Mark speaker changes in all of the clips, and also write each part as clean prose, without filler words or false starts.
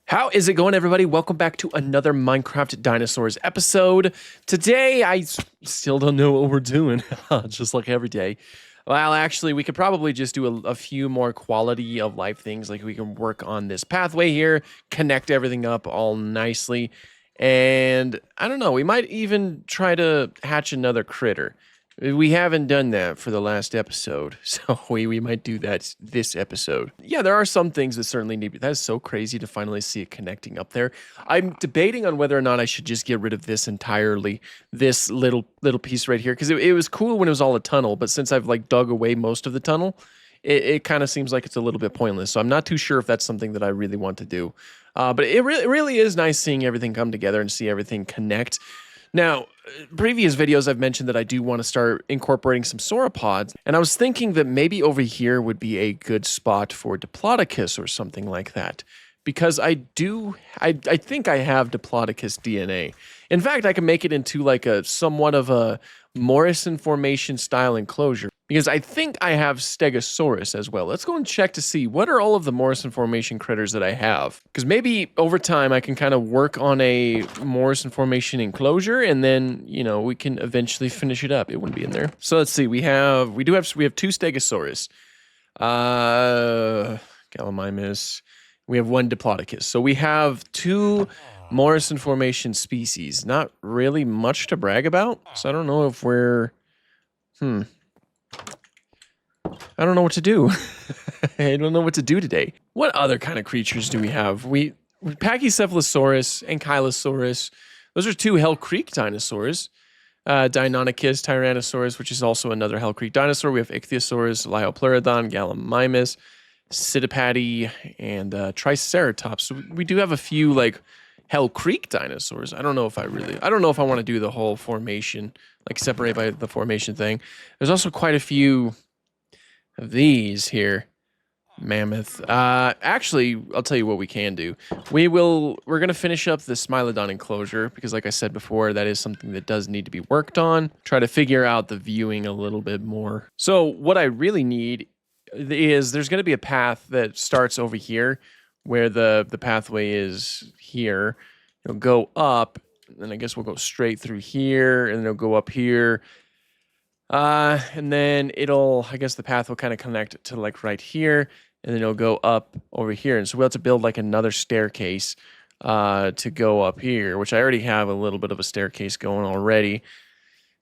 Speaker 1: How is it going, everybody? Welcome back to another Minecraft Dinosaurs episode. Today, still don't know what we're doing, just like every day. Well, actually, we could probably just do a few more quality of life things, like we can work on this pathway here, connect everything up all nicely, and I don't know, we might even try to hatch another critter. We haven't done that for the last episode, so we might do that this episode. Yeah, there are some things that certainly need. That is so crazy to finally see it connecting up there. I'm debating on whether or not I should just get rid of this entirely, this little piece right here, because it was cool when it was all a tunnel, but since I've like dug away most of the tunnel, it kind of seems like it's a little bit pointless. So I'm not too sure if that's something that I really want to do. But it really is nice seeing everything come together and see everything connect. Now, previous videos I've mentioned that I do want to start incorporating some sauropods, and I was thinking that maybe over here would be a good spot for Diplodocus or something like that, because I think I have Diplodocus DNA. In fact, I can make it into like a somewhat of a Morrison Formation style enclosure, because I think I have Stegosaurus as well. Let's go and check to see what are all of the Morrison Formation critters that I have, because maybe over time I can kind of work on a Morrison Formation enclosure, and then we can eventually finish it up. It wouldn't be in there. So let's see. We have two Stegosaurus, Gallimimus. We have one Diplodocus. So we have two Morrison Formation species. Not really much to brag about. So I don't know if we're I don't know what to do. I don't know what to do today. What other kind of creatures do we have? We Pachycephalosaurus, Ankylosaurus. Those are two Hell Creek dinosaurs. Deinonychus, Tyrannosaurus, which is also another Hell Creek dinosaur. We have Ichthyosaurus, Liopleurodon, Gallimimus, Psittacipati, and Triceratops. So we do have a few like Hell Creek dinosaurs. I don't know if I want to do the whole formation, like separate by the formation thing. There's also quite a few of these here. Mammoth. Actually, I'll tell you what we can do. We're going to finish up the Smilodon enclosure, because like I said before, that is something that does need to be worked on. Try to figure out the viewing a little bit more. So what I really need is there's going to be a path that starts over here, where the pathway is here. It'll go up, and I guess we'll go straight through here, and then it'll go up here. And then I guess the path will kind of connect to like right here, and then it'll go up over here. And so we'll have to build like another staircase to go up here, which I already have a little bit of a staircase going already.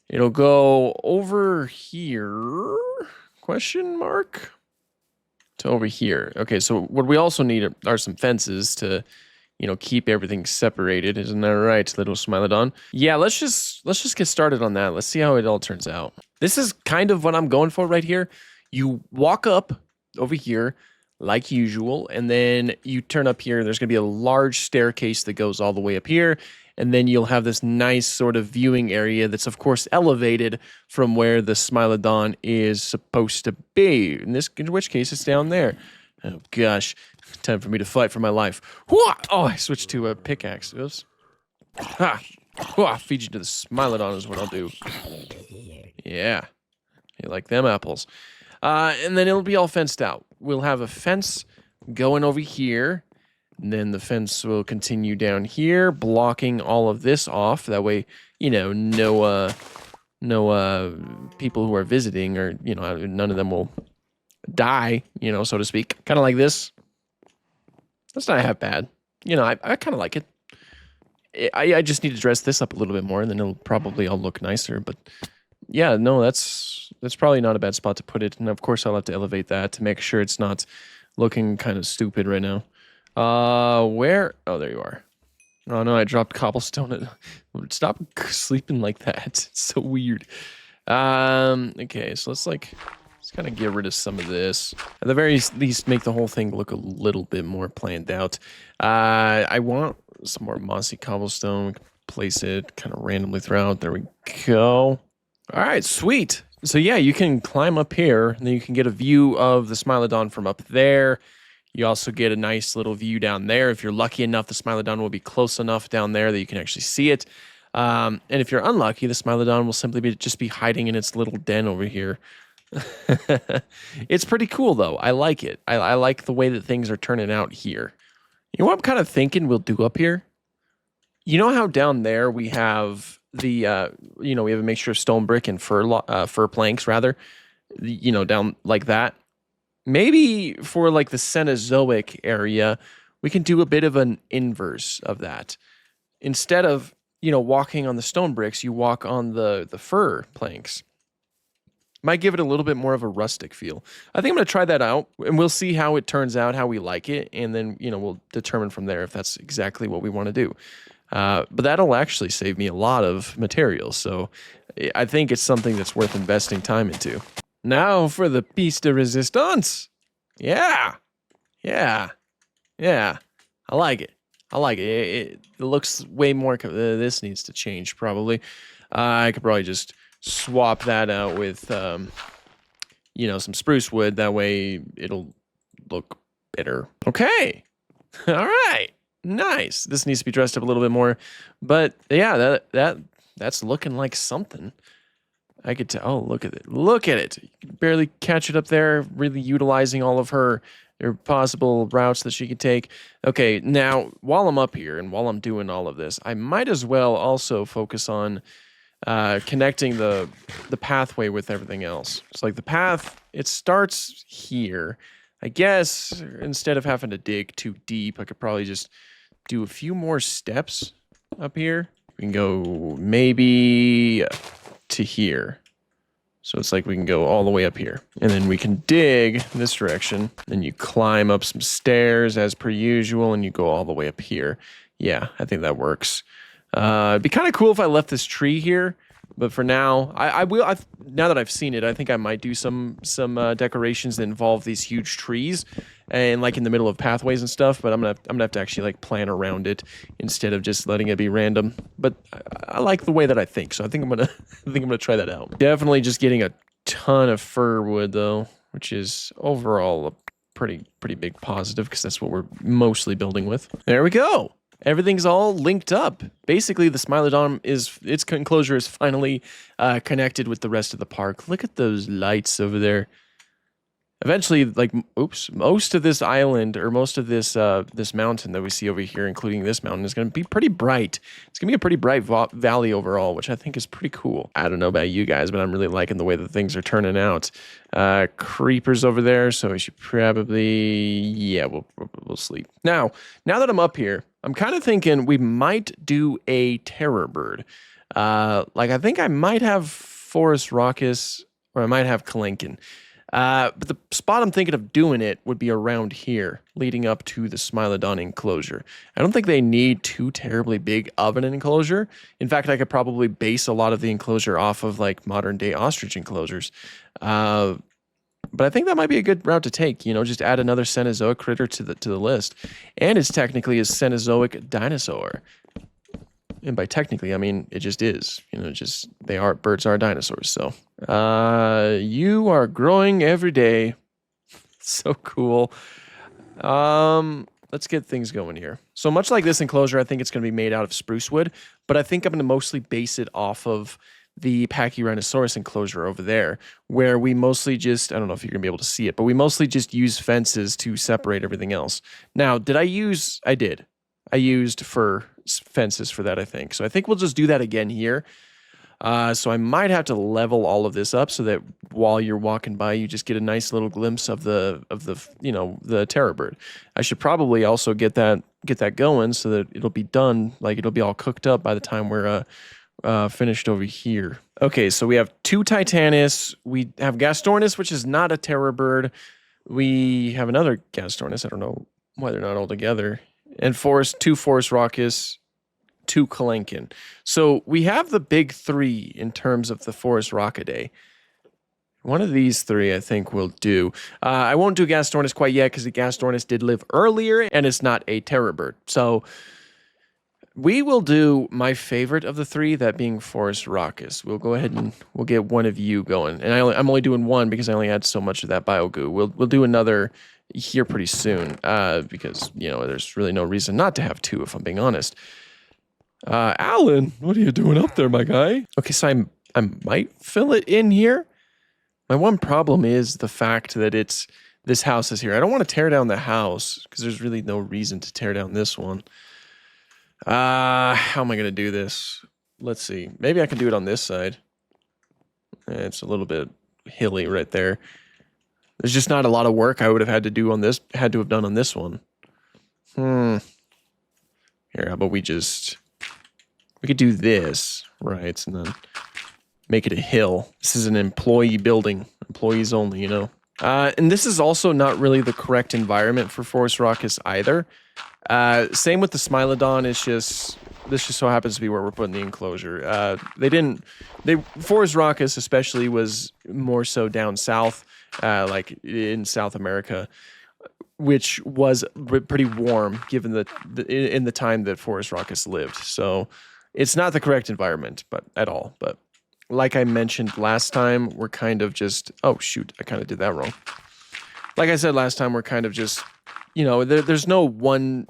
Speaker 1: It'll go over here, question mark, to over here. Okay, so what we also need are some fences to keep everything separated. Isn't that right, little Smilodon? Yeah, let's just get started on that. Let's see how it all turns out. This is kind of what I'm going for right here. You walk up over here like usual, and then you turn up here. There's going to be a large staircase that goes all the way up here, and then you'll have this nice sort of viewing area that's, of course, elevated from where the Smilodon is supposed to be. In which case, it's down there. Oh, gosh. Time for me to fight for my life. Oh, I switched to a pickaxe. Oops. Ha! Feed you to the Smilodon is what I'll do. Yeah. You like them apples. And then it'll be all fenced out. We'll have a fence going over here. And then the fence will continue down here, blocking all of this off. That way, no people who are visiting, or, none of them will die, so to speak. Kind of like this. That's not half bad. I kind of like it. I just need to dress this up a little bit more, and then it'll probably all look nicer. But yeah, no, that's probably not a bad spot to put it. And of course, I'll have to elevate that to make sure it's not looking kind of stupid right now. Where? Oh, there you are. Oh no, I dropped cobblestone. Stop sleeping like that. It's so weird. Okay, so let's kind of get rid of some of this. At the very least, make the whole thing look a little bit more planned out. I want some more mossy cobblestone. Place it kind of randomly throughout. There we go. All right, sweet. So yeah, you can climb up here, and then you can get a view of the Smilodon from up there. You also get a nice little view down there. If you're lucky enough, the Smilodon will be close enough down there that you can actually see it. And if you're unlucky, the Smilodon will simply just be hiding in its little den over here. It's pretty cool, though. I like it. I like the way that things are turning out here. You know what I'm kind of thinking we'll do up here? You know how down there we have the, we have a mixture of stone brick and fir planks, rather, down like that. Maybe for like the Cenozoic area, we can do a bit of an inverse of that. Instead of, walking on the stone bricks, you walk on the fir planks. Might give it a little bit more of a rustic feel. I think I'm going to try that out, and we'll see how it turns out, how we like it, and then, we'll determine from there if that's exactly what we want to do. But that'll actually save me a lot of materials, so I think it's something that's worth investing time into. Now for the piece de resistance. Yeah. I like it. It looks way more. This needs to change probably. I could probably just swap that out with, some spruce wood. That way it'll look better. Okay. All right. Nice. This needs to be dressed up a little bit more, but yeah, that's looking like something. I could tell. Oh, look at it. Look at it. You can barely catch it up there, really utilizing all of her possible routes that she could take. Okay, now, while I'm up here and while I'm doing all of this, I might as well also focus on connecting the pathway with everything else. It's like the path, it starts here. I guess instead of having to dig too deep, I could probably just do a few more steps up here. We can go maybe to here. So it's like we can go all the way up here. And then we can dig in this direction. Then you climb up some stairs as per usual, and you go all the way up here. Yeah, I think that works. It'd be kind of cool if I left this tree here. But for now, I will. Now that I've seen it, I think I might do some decorations that involve these huge trees, and like in the middle of pathways and stuff. But I'm gonna have to actually like plan around it instead of just letting it be random. But I like the way that I think, so I think I'm gonna try that out. Definitely just getting a ton of fir wood though, which is overall a pretty big positive because that's what we're mostly building with. There we go. Everything's all linked up. Basically, the Smilodon its enclosure is finally connected with the rest of the park. Look at those lights over there. Eventually, most of this island or most of this this mountain that we see over here, including this mountain, is going to be pretty bright. It's going to be a pretty bright valley overall, which I think is pretty cool. I don't know about you guys, but I'm really liking the way that things are turning out. Creepers over there, so we should probably, we'll sleep. Now that I'm up here, I'm kind of thinking we might do a terror bird. I think I might have Forest Raucous or I might have Kalenkin. But the spot I'm thinking of doing it would be around here, leading up to the Smilodon enclosure. I don't think they need too terribly big of an enclosure. In fact, I could probably base a lot of the enclosure off of like modern day ostrich enclosures. But I think that might be a good route to take. Just add another Cenozoic critter to the list, and it's technically a Cenozoic dinosaur. And by technically, I mean it just is. Birds are dinosaurs. So, you are growing every day. So cool. Let's get things going here. So much like this enclosure, I think it's going to be made out of spruce wood, but I think I'm going to mostly base it off of the Pachyrhinosaurus enclosure over there, where we mostly just, I don't know if you're going to be able to see it, but we mostly just use fences to separate everything else. Now, I did. I used fir fences for that, I think. So I think we'll just do that again here. So I might have to level all of this up so that while you're walking by, you just get a nice little glimpse of the terror bird. I should probably also get that going so that it'll be done, like it'll be all cooked up by the time we're finished over here. Okay, so we have two Titanus. We have Gastornis, which is not a terror bird. We have another Gastornis. I don't know why they're not all together. And two Forest Raucous, two Kalenkin. So we have the big three in terms of the Forest Raucidae. One of these three, I think, will do. I won't do Gastornis quite yet because the Gastornis did live earlier and it's not a terror bird. So we will do my favorite of the three, that being Forest Raucous. We'll go ahead and we'll get one of you going. And I'm only doing one because I only had so much of that bio goo. We'll do another here pretty soon because, there's really no reason not to have two, if I'm being honest. Alan, what are you doing up there, my guy? Okay, so I might fill it in here. My one problem is the fact that this house is here. I don't want to tear down the house because there's really no reason to tear down this one. How am I going to do this? Let's see. Maybe I can do it on this side. It's a little bit hilly right there. There's just not a lot of work I would have had to do on this, done on this one. Here, how about we could do this, right, and then make it a hill. This is an employee building, employees only, you know. And this is also not really the correct environment for Forest Raucous either. Same with the Smilodon. This just so happens to be where we're putting the enclosure. Forest Raucous especially was more so down south, like in South America, which was pretty warm given in the time that Forest Raucous lived. So it's not the correct environment, at all. But like I mentioned last time, we're kind of just, oh shoot, I kind of did that wrong. Like I said last time, we're kind of just, you know, there's no one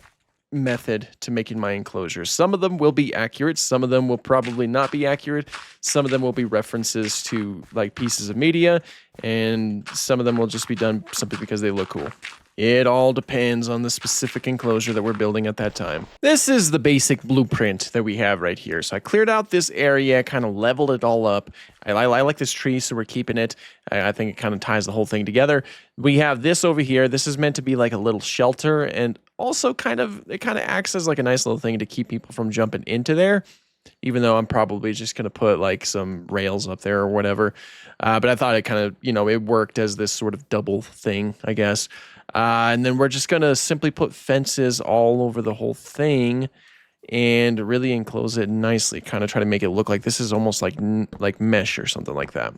Speaker 1: method to making my enclosures. Some of them will be accurate. Some of them will probably not be accurate. Some of them will be references to like pieces of media, and some of them will just be done simply because they look cool. It all depends on the specific enclosure that we're building at that time. This is the basic blueprint that we have right here. So I cleared out this area, kind of leveled it all up. I like this tree, so we're keeping it. I think it kind of ties the whole thing together. We have this over here. This is meant to be like a little shelter, and also it kind of acts as like a nice little thing to keep people from jumping into there, even though I'm probably just going to put like some rails up there or whatever. But I thought it kind of, you know, it worked as this sort of double thing, I guess. And then we're just going to simply put fences all over the whole thing and really enclose it nicely. Kind of try to make it look like this is almost like mesh or something like that.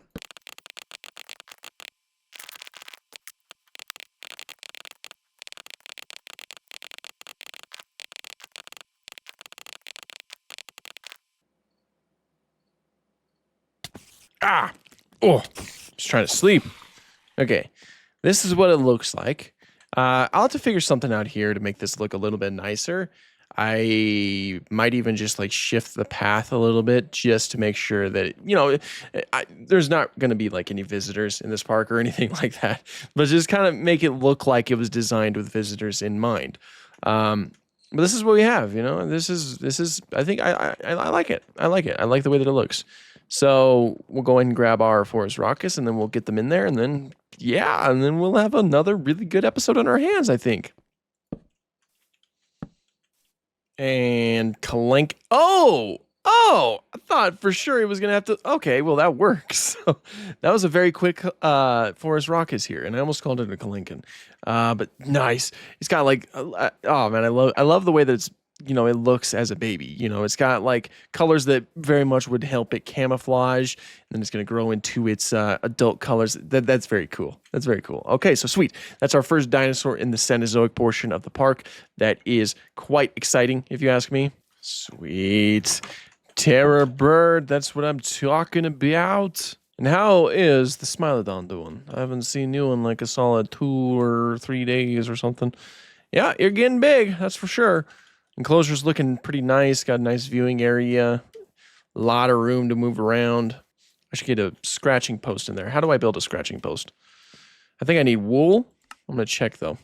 Speaker 1: Oh, just trying to sleep. Okay, this is what it looks like. I'll have to figure something out here to make this look a little bit nicer. I might even just like shift the path a little bit just to make sure that, you know, there's not going to be like any visitors in this park or anything like that, but just kind of make it look like it was designed with visitors in mind. But this is what we have, you know, this is, I think I like it. I like it. I like the way that it looks. So we'll go ahead and grab our Forest Raucous, and then we'll get them in there, and then, yeah, and then we'll have another really good episode on our hands, I think. And clank. Oh, I thought for sure he was going to have to. Okay, well, that works. So that was a very quick Forest Raucous here, and I almost called it a Kalinkin. But nice. It's got like, oh man, I love the way that it's, you know, it looks as a baby. You know, it's got like colors that very much would help it camouflage, and then it's going to grow into its adult colors. That's very cool. That's very cool. Okay, so sweet. That's our first dinosaur in the Cenozoic portion of the park. That is quite exciting, if you ask me. Sweet. Terror bird, that's what I'm talking about. And how is the Smilodon doing? I haven't seen you in like a solid 2 or 3 days or something. Yeah, you're getting big, that's for sure. Enclosure's looking pretty nice. Got a nice viewing area. A lot of room to move around. I should get a scratching post in there. How do I build a scratching post? I think I need wool. I'm going to check, though.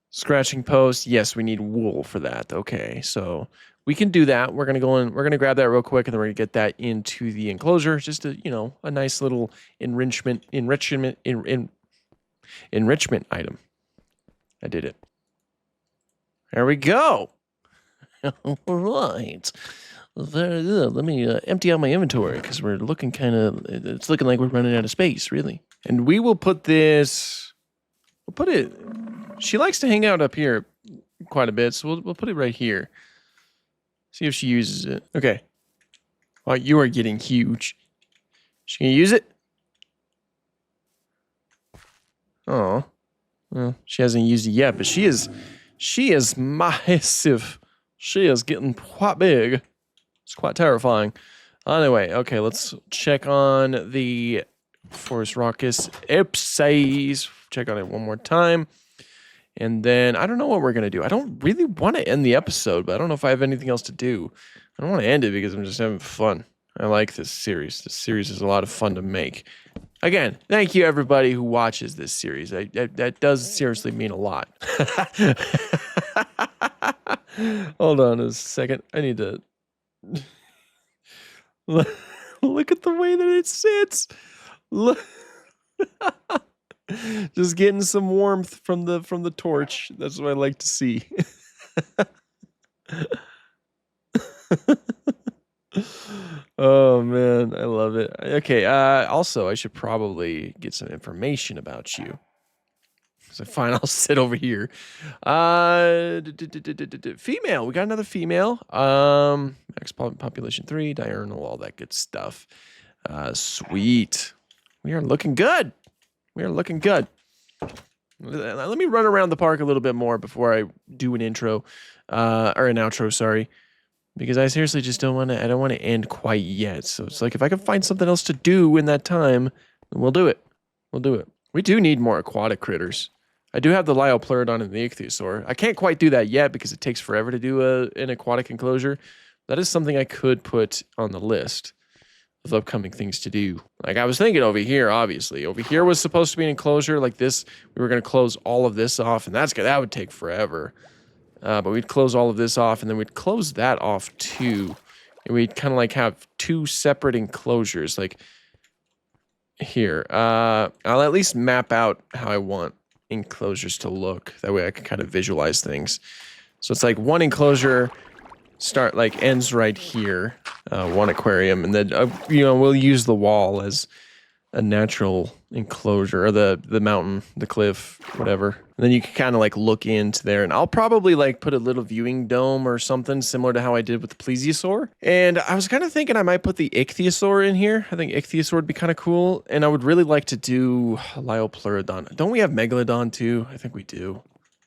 Speaker 1: Scratching post. Yes, we need wool for that. Okay, so we can do that. We're going to go in. We're going to grab that real quick, and then we're going to get that into the enclosure. Just a, you know, a nice little enrichment item. I did it. There we go. All right. Very good. Let me empty out my inventory because we're looking it's looking like we're running out of space, really. And we will put this, we'll put it, she likes to hang out up here quite a bit, so we'll put it right here. See if she uses it. Okay. Wow, you are getting huge. She gonna use it? Oh. Well, she hasn't used it yet, but she is massive. She is getting quite big. It's quite terrifying. Anyway, okay, let's check on the Forest Raucous Ipsies. Check on it one more time. And then I don't know what we're going to do. I don't really want to end the episode, but I don't know if I have anything else to do. I don't want to end it because I'm just having fun. I like this series. This series is a lot of fun to make. Again, thank you everybody who watches this series. That does seriously mean a lot. Hold on a second. I need to look at the way that it sits. Look. Just getting some warmth from the torch. That's what I like to see. Oh man, I love it. Okay, also I should probably get some information about you. So fine, I'll sit over here. Female, we got another female. Max population 3, diurnal, all that good stuff. Sweet. We are looking good. We are looking good. Let me run around the park a little bit more before I do an intro, or an outro, sorry. Because I seriously just don't want to, I don't want to end quite yet. So it's like, if I can find something else to do in that time, then we'll do it. We'll do it. We do need more aquatic critters. I do have the Liopleurodon and the Ichthyosaur. I can't quite do that yet because it takes forever to do an aquatic enclosure. That is something I could put on the list of upcoming things to do. Like I was thinking over here, obviously. Over here was supposed to be an enclosure like this. We were going to close all of this off, and that would take forever. But we'd close all of this off, and then we'd close that off too. And we'd kind of like have two separate enclosures, like here. I'll at least map out how I want enclosures to look. That way I can kind of visualize things. So it's like one enclosure ends right here, one aquarium, and then we'll use the wall as a natural enclosure, or the mountain, the cliff, whatever. And then you can kind of like look into there, and I'll probably like put a little viewing dome or something similar to how I did with the plesiosaur. And I was kind of thinking I might put the ichthyosaur in here. I think ichthyosaur would be kind of cool, and I would really like to do Liopleurodon. Don't we have megalodon too? I think we do.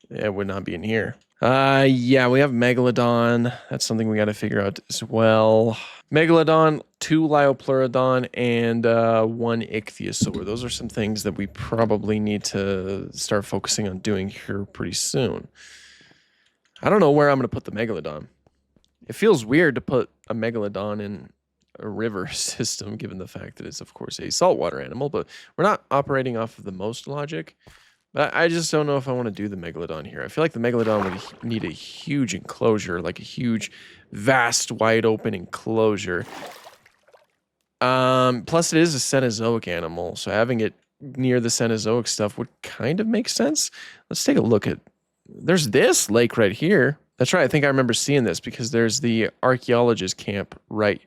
Speaker 1: Yeah, it would not be in here. Yeah, we have megalodon. That's something we got to figure out as well. Megalodon, 2 Liopleurodon, and 1 ichthyosaur. Those are some things that we probably need to start focusing on doing here pretty soon. I don't know where I'm going to put the megalodon. It feels weird to put a megalodon in a river system, given the fact that it's, of course, a saltwater animal, but we're not operating off of the most logic. But I just don't know if I want to do the megalodon here. I feel like the megalodon would need a huge enclosure, like a huge, vast, wide open enclosure. Plus, it is a Cenozoic animal, so having it near the Cenozoic stuff would kind of make sense. Let's take a look at. There's this lake right here. That's right. I think I remember seeing this because there's the archaeologist camp right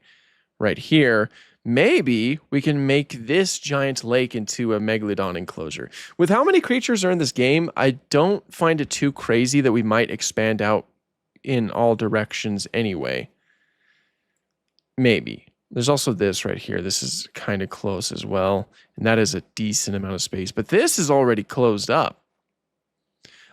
Speaker 1: here. Maybe we can make this giant lake into a megalodon enclosure. With how many creatures are in this game, I don't find it too crazy that we might expand out in all directions anyway. Maybe. There's also this right here. This is kind of close as well, and that is a decent amount of space. But this is already closed up.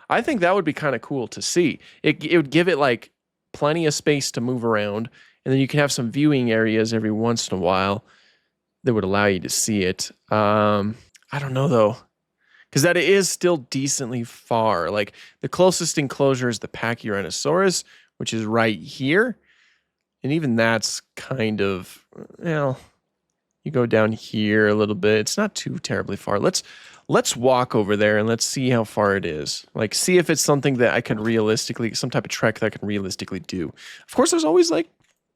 Speaker 1: I think that would be kind of cool to see. It would give it like plenty of space to move around. And then you can have some viewing areas every once in a while that would allow you to see it. I don't know, though, because that is still decently far. Like, the closest enclosure is the Pachyrhinosaurus, which is right here. And even that's kind of, you go down here a little bit. It's not too terribly far. Let's walk over there and let's see how far it is. Like, see if it's something that I can realistically, some type of trek that I can realistically do. Of course, there's always, like,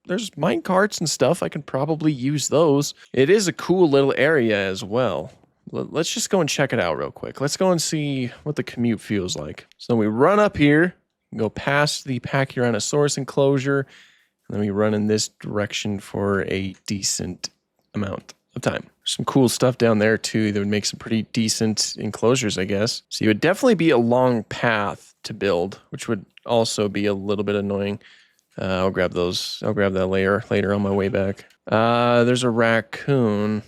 Speaker 1: there's mine carts and stuff. I can probably use those. It is a cool little area as well. Let's just go and check it out real quick. Let's go and see what the commute feels like. So we run up here, go past the Pachyrhinosaurus enclosure, and then we run in this direction for a decent amount of time. Some cool stuff down there too that would make some pretty decent enclosures, I guess. So it would definitely be a long path to build, which would also be a little bit annoying. I'll grab those. I'll grab that later on my way back. There's a raccoon,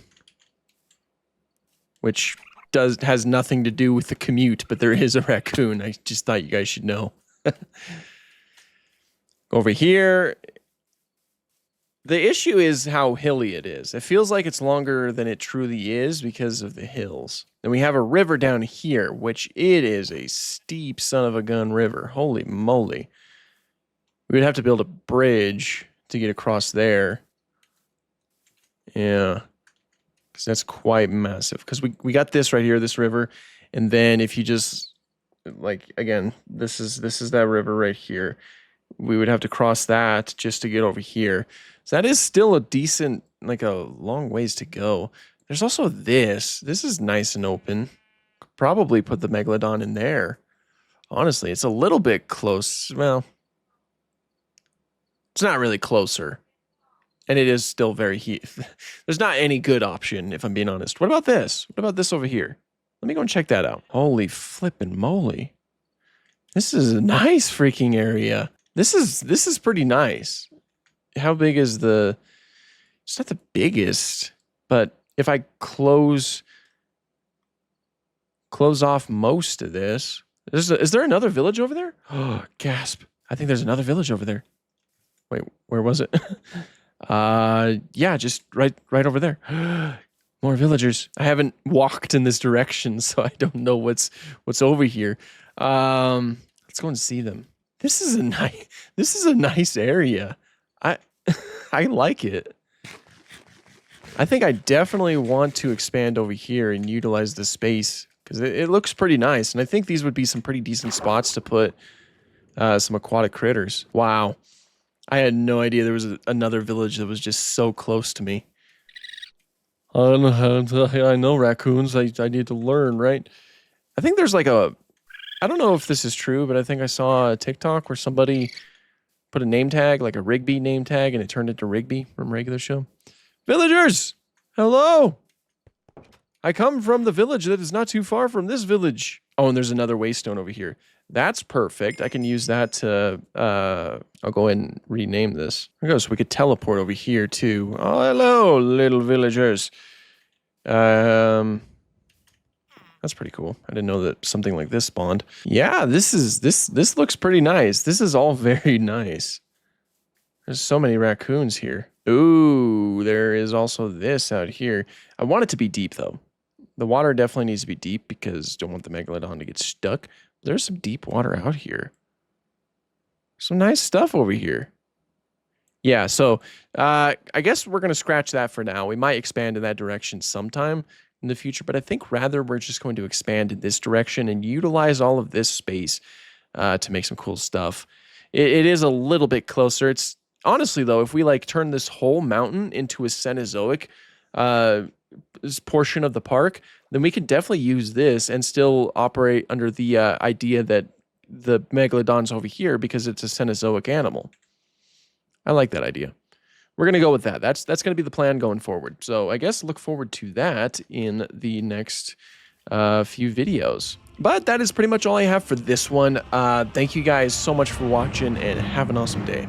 Speaker 1: which has nothing to do with the commute, but there is a raccoon. I just thought you guys should know. Over here, the issue is how hilly it is. It feels like it's longer than it truly is because of the hills. Then we have a river down here, which it is a steep son of a gun river. Holy moly. We would have to build a bridge to get across there. Yeah. because that's quite massive. Because we got this right here, this river, and then if you just like again, this is that river right here. We would have to cross that just to get over here. So that is still a decent, like a long ways to go. There's also this. This is nice and open. Could probably put the megalodon in there. Honestly, it's a little bit close. Well, it's not really closer. And it is still very heat. There's not any good option, if I'm being honest. What about this? What about this over here? Let me go and check that out. Holy flippin' moly. This is a nice freaking area. This is pretty nice. How big is the... It's not the biggest, but if I close off most of this... Is there another village over there? Oh, gasp. I think there's another village over there. Wait, where was it? Yeah, just right over there. More villagers. I haven't walked in this direction, so I don't know what's over here. Let's go and see them. This is a nice area. I like it. I think I definitely want to expand over here and utilize the space because it looks pretty nice. And I think these would be some pretty decent spots to put some aquatic critters. Wow. I had no idea there was another village that was just so close to me. I know raccoons. I need to learn, right? I think there's like I don't know if this is true, but I think I saw a TikTok where somebody put a name tag, like a Rigby name tag, and it turned into Rigby from Regular Show. Villagers! Hello! I come from the village that is not too far from this village. Oh, and there's another waystone over here. That's perfect. I can use that to, I'll go ahead and rename this. There we go. So we could teleport over here too. Oh, hello, little villagers. That's pretty cool. I didn't know that something like this spawned. Yeah, this looks pretty nice. This is all very nice. There's so many raccoons here. Ooh, there is also this out here. I want it to be deep though. The water definitely needs to be deep because don't want the megalodon to get stuck. There's some deep water out here. Some nice stuff over here. Yeah, so I guess we're going to scratch that for now. We might expand in that direction sometime in the future, but I think rather we're just going to expand in this direction and utilize all of this space to make some cool stuff. It is a little bit closer. It's honestly, though, if we like turn this whole mountain into a Cenozoic portion of the park, then we could definitely use this and still operate under the idea that the megalodon's over here because it's a Cenozoic animal. I like that idea. We're going to go with that. That's going to be the plan going forward. So I guess look forward to that in the next few videos. But that is pretty much all I have for this one. Thank you guys so much for watching and have an awesome day.